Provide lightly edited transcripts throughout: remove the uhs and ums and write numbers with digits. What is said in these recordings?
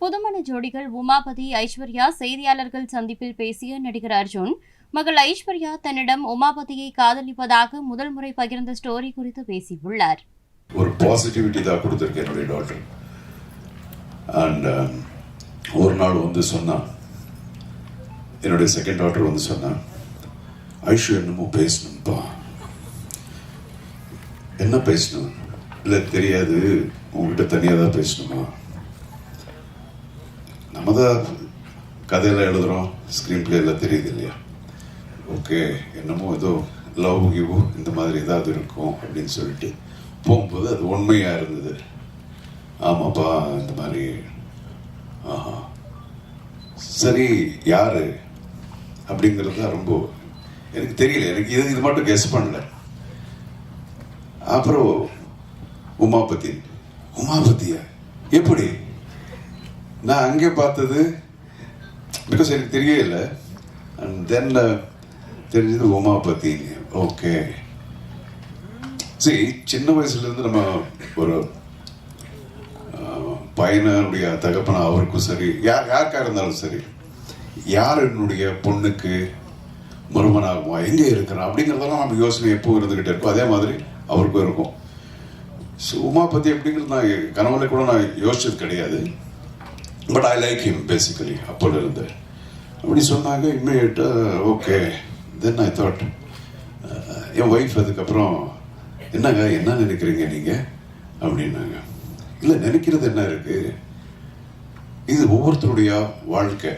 புதுமண ஜோடிகள் உமாபதி, ஐஸ்வர்யா செய்தியாளர்கள் சந்திப்பில் பேசிய நடிகர் அர்ஜுன், மகள் ஐஸ்வர்யா தன்னிடம் உமாபதியை காதலிப்பதாக முதல் முறை பகிர்ந்த ஸ்டோரி குறித்து பேசியுள்ளார். ஒரு பாசிட்டிவிட்டி தான் கொடுத்திருக்கேன் என்னுடைய டாக்டர். அண்ட் ஒரு நாள் வந்து சொன்னா, என்னுடைய செகண்ட் டாக்டர் வந்து சொன்னா, ஐஷு என்னமோ பேசணும்ப்பா. என்ன பேசணும்? இல்லை தெரியாது, உங்ககிட்ட தனியாக தான் பேசணுமா? நம்ம தான் கதையெல்லாம் எழுதுகிறோம், ஸ்க்ரீன் பிளே எல்லாம் தெரியுது இல்லையா? ஓகே, என்னமோ ஏதோ லவ் கிவ் இந்த மாதிரி ஏதாவது இருக்கும் அப்படின்னு சொல்லிட்டு போகும்போது அது உண்மையாக இருந்தது. ஆமாப்பா இந்த மாதிரி. ஆஹா சரி, யாரு அப்படிங்கிறது தான் ரொம்ப எனக்கு தெரியல. எனக்கு இது மட்டும் கெஸ் பண்ணல. அப்புறம் உமாபதியா எப்படி? நான் அங்கே பார்த்தது பிகாஸ் எனக்கு தெரியவே இல்லை. அண்ட் தென் தெரிஞ்சது உமாபதிங்க. ஓகே, சரி, சின்ன வயசுலேருந்து நம்ம ஒரு பையனுடைய தகப்பனா அவருக்கும் சரி, யாருக்காக இருந்தாலும் சரி, யார் என்னுடைய பொண்ணுக்கு மருமனாகுமா, எங்கே இருக்கிறான் அப்படிங்கிறதெல்லாம் நம்ம யோசனை எப்போ இருந்துக்கிட்டே இருக்கும். அதே மாதிரி அவருக்கும் இருக்கும். ஸோ உமாபதி அப்படிங்கிறது நான் கனவுல கூட நான் யோசிச்சது கிடையாது. But I like him basically. அப்போல இருந்து அப்படி சொன்னாங்க. இம்மிடியேட்டாக ஓகே. தென் ஐ தாட், என் ஒய்ஃப் அதுக்கப்புறம் என்னங்க என்ன நினைக்கிறீங்க நீங்கள் அப்படின்னாங்க. இல்லை, நினைக்கிறது என்ன இருக்குது, இது ஒவ்வொருத்தருடைய வாழ்க்கை.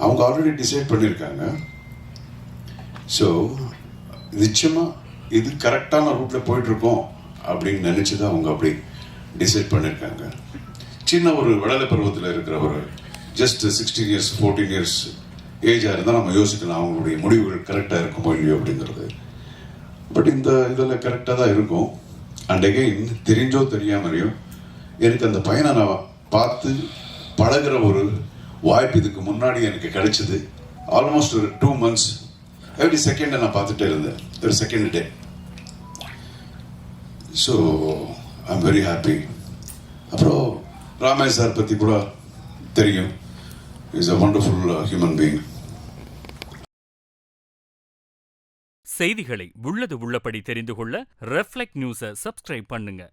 அவங்க ஆல்ரெடி டிசைட் பண்ணியிருக்காங்க. ஸோ நிச்சயமாக இது கரெக்டான ரூட்டில் போயிட்டுருக்கோம் அப்படின்னு நினச்சி தான் அவங்க அப்படி டிசைட் பண்ணியிருக்காங்க. சின்ன ஒரு விடலை பருவத்தில் இருக்கிற ஒரு ஜஸ்ட் 16 இயர்ஸ் 14 இயர்ஸ் ஏஜாக இருந்தால் நம்ம யோசிக்கலாம் அவங்களுடைய முடிவுகள் கரெக்டாக இருக்குமோ இல்லையோ அப்படிங்கிறது. பட் இந்த இதில் கரெக்டாக தான் இருக்கும். அண்ட் அகெயின், தெரிஞ்சோ தெரியாமலையோ எனக்கு அந்த பையனை நான் பார்த்து பழகிற ஒரு வாய்ப்பு இதுக்கு முன்னாடி எனக்கு கிடைச்சிது. ஆல்மோஸ்ட் ஒரு 2 months எவ்ரி செகண்டை நான் பார்த்துட்டே இருந்தேன், ஒரு second day. So I am very happy. அப்புறம் ராமேஷ் சார் பற்றி கூட தெரியும். Is a wonderful human being. செய்திகளை உள்ளது உள்ளபடி தெரிந்து கொள்ள ரெஃப்ளெக்ட் நியூஸை சப்ஸ்கிரைப் பண்ணுங்க.